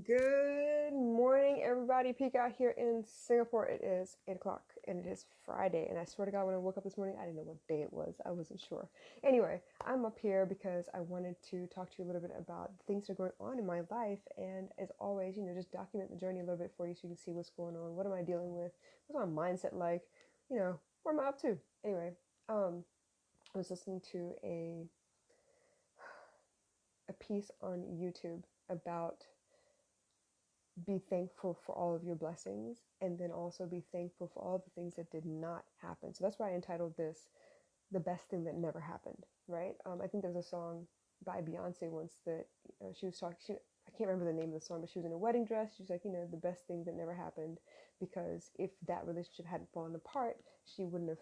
Good morning, everybody. Peek out here in Singapore. It is 8 o'clock and it is Friday. And I swear to God, when I woke up this morning, I didn't know what day it was. I wasn't sure. Anyway, I'm up here because I wanted to talk to you a little bit about things that are going on in my life. And as always, just document the journey a little bit for you so you can see what's going on. What am I dealing with? What's my mindset like? Where am I up to? Anyway, I was listening to a piece on YouTube about be thankful for all of your blessings and then also be thankful for all the things that did not happen. So that's why I entitled this The Best Thing That Never Happened, right? I think there was a song by Beyonce once that she was talking, I can't remember the name of the song, but she was in a wedding dress. She was like, the best thing that never happened, because if that relationship hadn't fallen apart, she wouldn't have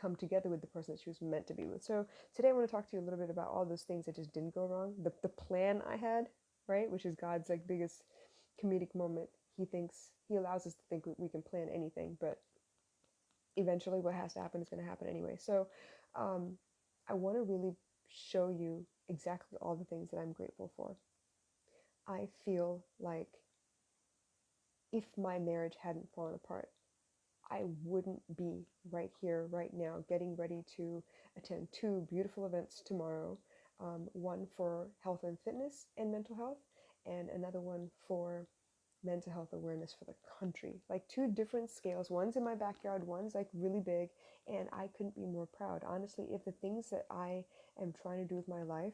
come together with the person that she was meant to be with. So today I want to talk to you a little bit about all those things that just didn't go wrong. The plan I had, right, which is God's like biggest comedic moment. He allows us to think we can plan anything, but eventually what has to happen is going to happen anyway. So um, I want to really show you exactly all the things that I'm grateful for. I feel like if my marriage hadn't fallen apart, I wouldn't be right here, right now, getting ready to attend two beautiful events tomorrow. One for health and fitness and mental health, and another one for mental health awareness for the country. Like two different scales. One's in my backyard, one's like really big, and I couldn't be more proud. Honestly, if the things that I am trying to do with my life,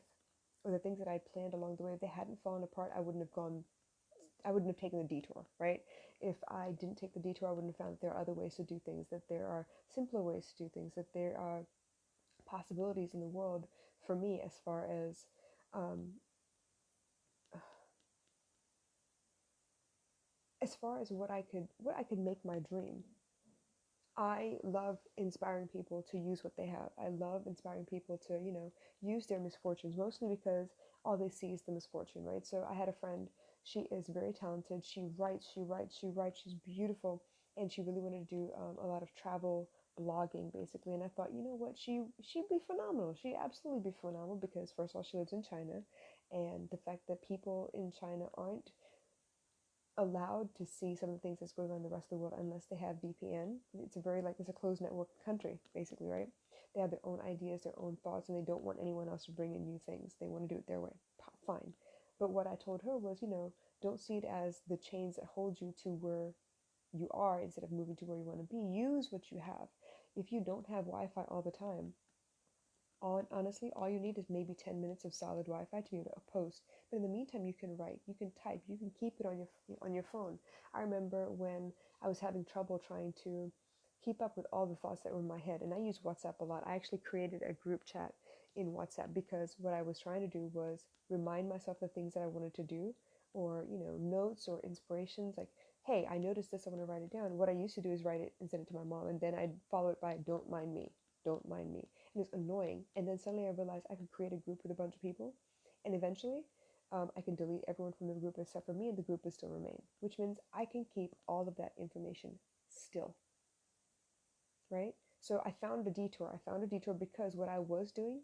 or the things that I planned along the way, if they hadn't fallen apart, I wouldn't have taken the detour, right? If I didn't take the detour, I wouldn't have found that there are other ways to do things, that there are simpler ways to do things, that there are possibilities in the world for me um, as far as what I could make my dream. I love inspiring people to use what they have. I love inspiring people to, use their misfortunes, mostly because all they see is the misfortune, right? So I had a friend, she is very talented. She writes, she writes, she writes. She's beautiful. And she really wanted to do a lot of travel blogging, basically. And I thought, you know what? She'd be phenomenal. She'd absolutely be phenomenal because, first of all, she lives in China. And the fact that people in China aren't allowed to see some of the things that's going on in the rest of the world unless they have VPN. It's a closed network country, basically, right? They have their own ideas, their own thoughts, and they don't want anyone else to bring in new things. They want to do it their way. Fine. But what I told her was, don't see it as the chains that hold you to where you are instead of moving to where you want to be. Use what you have. If you don't have Wi-Fi all the time, honestly, all you need is maybe 10 minutes of solid Wi-Fi to be able to post. But in the meantime, you can write, you can type, you can keep it on your phone. I remember when I was having trouble trying to keep up with all the thoughts that were in my head, and I use WhatsApp a lot. I actually created a group chat in WhatsApp because what I was trying to do was remind myself the things that I wanted to do, or notes or inspirations like, hey, I noticed this, I want to write it down. What I used to do is write it and send it to my mom, and then I'd follow it by don't mind me, don't mind me. It was annoying. And then suddenly I realized I could create a group with a bunch of people, and eventually I can delete everyone from the group except for me, and the group will still remain, which means I can keep all of that information still, right? So I found a detour. I found a detour because what I was doing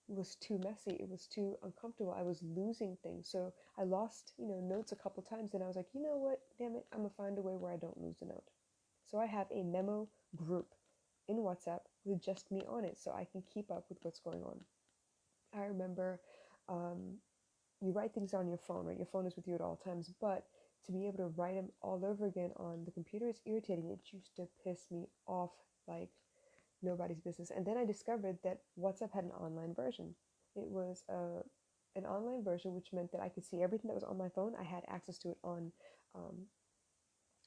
was too messy. It was too uncomfortable. I was losing things. So I lost, notes a couple times, and I was like, you know what? Damn it, I'm gonna find a way where I don't lose the note. So I have a memo group in WhatsApp with just me on it so I can keep up with what's going on. I remember um, you write things on your phone, right? Your phone is with you at all times, but to be able to write them all over again on the computer is irritating. It used to piss me off like nobody's business. And then I discovered that WhatsApp had an online version. It was an online version, which meant that I could see everything that was on my phone. I had access to it um,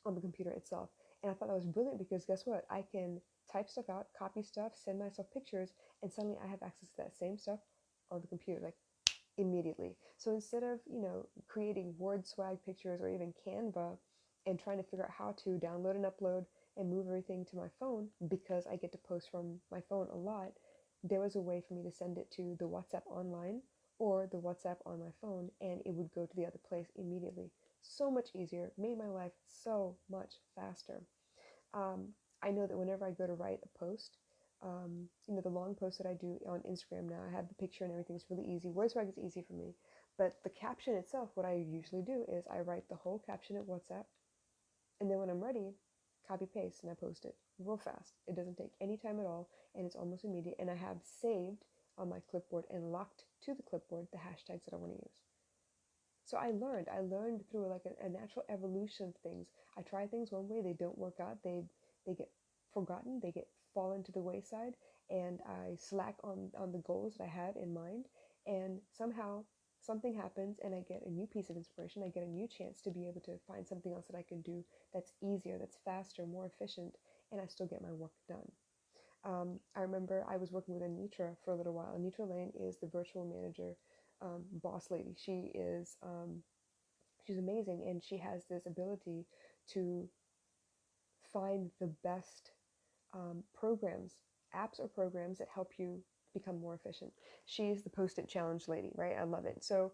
on the computer itself. And I thought that was brilliant because guess what? I can type stuff out, copy stuff, send myself pictures, and suddenly I have access to that same stuff on the computer, like immediately. So instead of, creating word swag pictures or even Canva and trying to figure out how to download and upload and move everything to my phone because I get to post from my phone a lot, there was a way for me to send it to the WhatsApp online or the WhatsApp on my phone, and it would go to the other place immediately. So much easier, made my life so much faster. Um, I know that whenever I go to write a post, the long post that I do on Instagram now, I have the picture and everything. It's really easy. WordSwag is easy for me, But the caption itself, what I usually do is I write the whole caption at WhatsApp, and then when I'm ready, copy paste and I post it real fast. It doesn't take any time at all, and it's almost immediate. And I have saved on my clipboard and locked to the clipboard the hashtags that I want to use. So I learned through like a natural evolution of things. I try things one way, they don't work out, they get forgotten, they get fallen to the wayside, and I slack on the goals that I had in mind, and somehow something happens and I get a new piece of inspiration. I get a new chance to be able to find something else that I can do that's easier, that's faster, more efficient, and I still get my work done. I remember I was working with Anitra for a little while. Anitra Lane is the virtual manager boss lady. She's amazing, and she has this ability to find the best programs, apps or programs that help you become more efficient. She's the Post-it challenge lady, right? I love it. So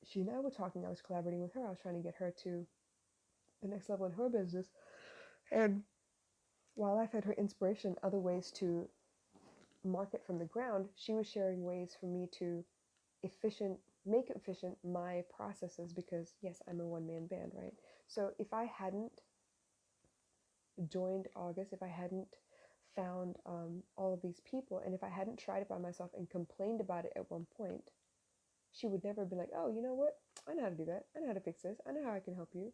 she and I were talking. I was collaborating with her. I was trying to get her to the next level in her business. And while I've had her inspiration, other ways to market from the ground, she was sharing ways for me to make efficient my processes, because yes, I'm a one-man band, right? So if I hadn't joined August, if I hadn't found all of these people, and if I hadn't tried it by myself and complained about it at one point, she would never be like, oh, you know what? I know how to do that. I know how to fix this. I know how I can help you.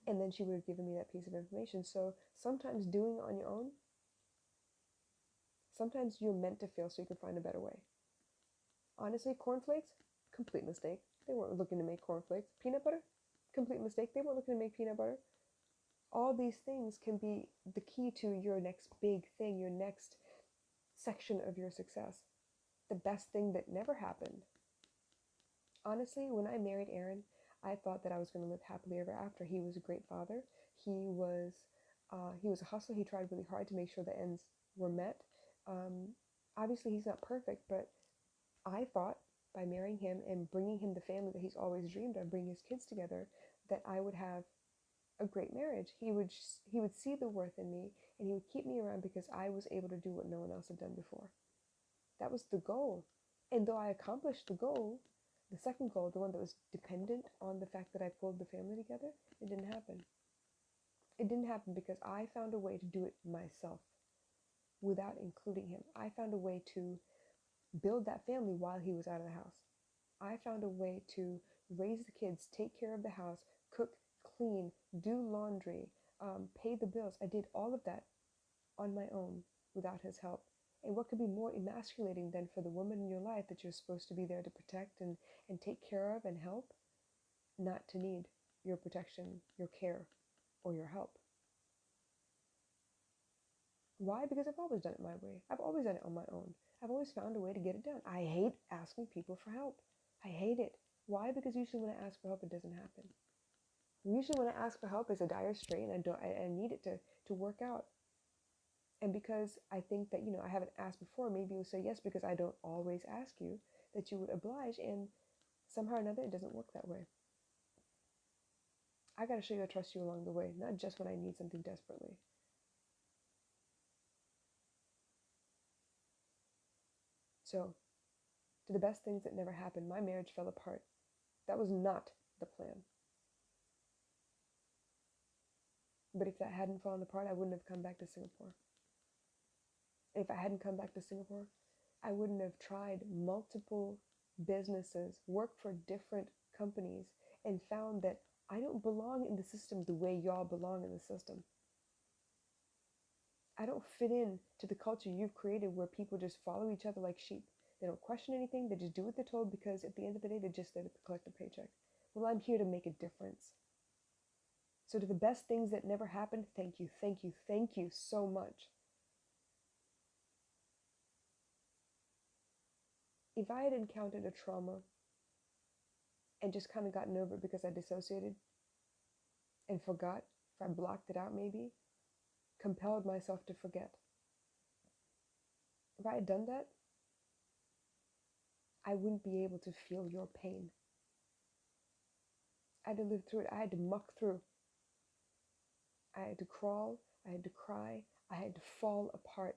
And then she would have given me that piece of information. So sometimes doing it on your own, sometimes you're meant to fail so you can find a better way. Honestly, cornflakes, complete mistake. They weren't looking to make cornflakes. Peanut butter, complete mistake. They weren't looking to make peanut butter. All these things can be the key to your next big thing, your next section of your success. The best thing that never happened. Honestly, when I married Aaron, I thought that I was going to live happily ever after. He was a great father. He was a hustler. He tried really hard to make sure the ends were met. Um, Obviously, he's not perfect, but I thought by marrying him and bringing him the family that he's always dreamed of, bringing his kids together, that I would have a great marriage. He would see the worth in me, and he would keep me around because I was able to do what no one else had done before. That was the goal. And though I accomplished the goal, the second goal, the one that was dependent on the fact that I pulled the family together, it didn't happen. It didn't happen because I found a way to do it myself without including him. I found a way to build that family while he was out of the house. I found a way to raise the kids, take care of the house, cook, clean, do laundry, pay the bills. I did all of that on my own without his help. And what could be more emasculating than for the woman in your life that you're supposed to be there to protect and take care of and help, not to need your protection, your care, or your help? Why? Because I've always done it my way. I've always done it on my own. I've always found a way to get it done. I hate asking people for help. I hate it. Why? Because usually when I ask for help, it doesn't happen. Usually when I ask for help, it's a dire strain. I need it to work out. And because I think that, I haven't asked before, maybe you'll say yes because I don't always ask you, that you would oblige, and somehow or another it doesn't work that way. I got to show you I trust you along the way, not just when I need something desperately. So, to the best things that never happened, my marriage fell apart. That was not the plan. But if that hadn't fallen apart, I wouldn't have come back to Singapore. If I hadn't come back to Singapore, I wouldn't have tried multiple businesses, worked for different companies, and found that I don't belong in the system the way y'all belong in the system. I don't fit in to the culture you've created where people just follow each other like sheep. They don't question anything. They just do what they're told because at the end of the day, they're just there to collect a paycheck. Well, I'm here to make a difference. So to the best things that never happened, thank you, thank you, thank you so much. If I had encountered a trauma and just kind of gotten over it because I dissociated and forgot, if I blocked it out maybe, compelled myself to forget. If I had done that, I wouldn't be able to feel your pain. I had to live through it. I had to muck through. I had to crawl. I had to cry. I had to fall apart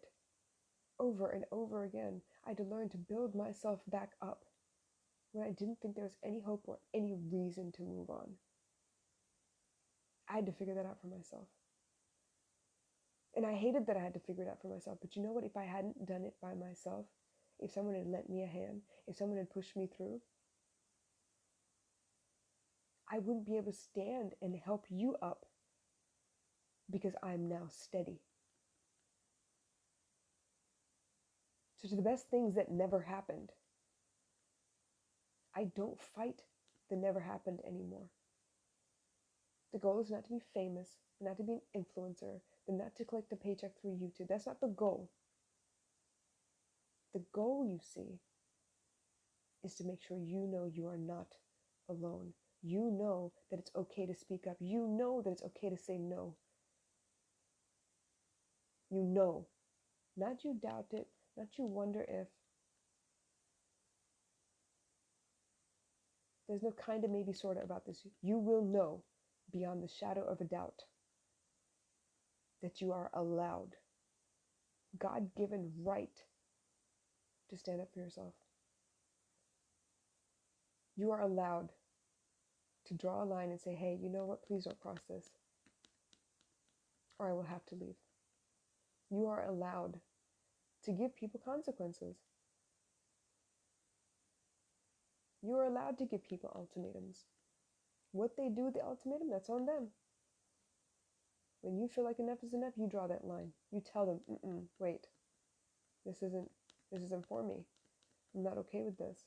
over and over again. I had to learn to build myself back up. when I didn't think there was any hope or any reason to move on. I had to figure that out for myself. And I hated that I had to figure it out for myself. But you know what? If I hadn't done it by myself, if someone had lent me a hand, if someone had pushed me through, I wouldn't be able to stand and help you up because I'm now steady. So to the best things that never happened, I don't fight the never happened anymore. The goal is not to be famous, not to be an influencer, and not to collect a paycheck through YouTube. That's not the goal. The goal, you see, is to make sure you know you are not alone. You know that it's okay to speak up. You know that it's okay to say no. You know. Not you doubt it, not you wonder if. There's no kind of maybe sort of about this. You will know beyond the shadow of a doubt that you are allowed, God-given right to stand up for yourself. You are allowed to draw a line and say, hey, you know what? Please don't cross this, or I will have to leave. You are allowed to give people consequences. You are allowed to give people ultimatums. What they do with the ultimatum, that's on them. When you feel like enough is enough, you draw that line. You tell them, wait, this isn't for me. I'm not okay with this.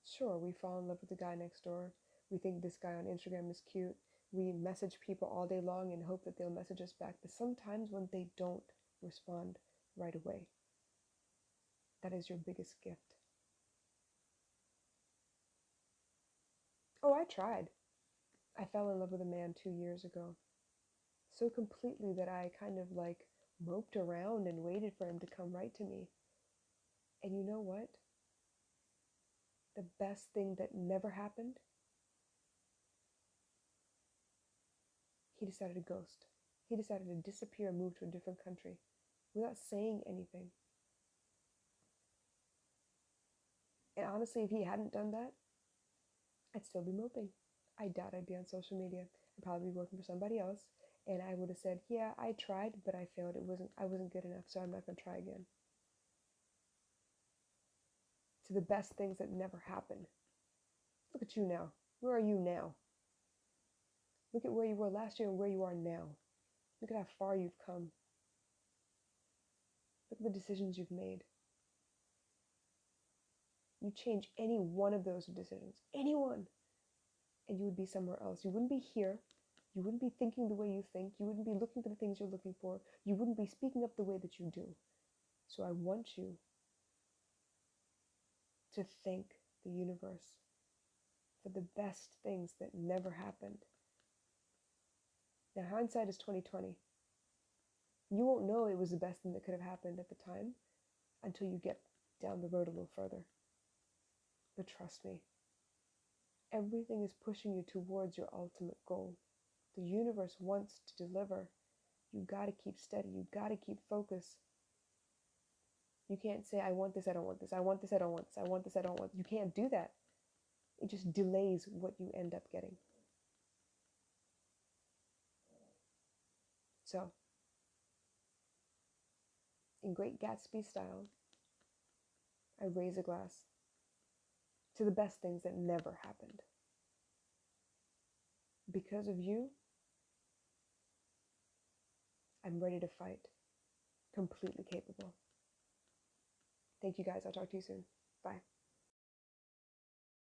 Sure, we fall in love with the guy next door. We think this guy on Instagram is cute. We message people all day long and hope that they'll message us back. But sometimes when they don't respond right away, that is your biggest gift. Oh, I tried. I fell in love with a man 2 years ago. So completely that I kind of like moped around and waited for him to come right to me. And you know what? The best thing that never happened, he decided to ghost. He decided to disappear and move to a different country without saying anything. And honestly, if he hadn't done that, I'd still be moping. I doubt I'd be on social media. I'd probably be working for somebody else. And I would have said, yeah, I tried, but I failed. I wasn't good enough, so I'm not going to try again. To the best things that never happened. Look at you now. Where are you now? Look at where you were last year and where you are now. Look at how far you've come. Look at the decisions you've made. You change any one of those decisions, any one, and you would be somewhere else. You wouldn't be here. You wouldn't be thinking the way you think. You wouldn't be looking for the things you're looking for. You wouldn't be speaking up the way that you do. So I want you to thank the universe for the best things that never happened. Now, hindsight is 2020. You won't know it was the best thing that could have happened at the time until you get down the road a little further. But trust me, everything is pushing you towards your ultimate goal. The universe wants to deliver. You gotta keep steady. You gotta keep focused. You can't say, I want this, I don't want this. I want this, I don't want this. I want this, I don't want this. You can't do that. It just delays what you end up getting. So, in Great Gatsby style, I raise a glass to the best things that never happened. Because of you, I'm ready to fight. Completely capable. Thank you guys. I'll talk to you soon. Bye.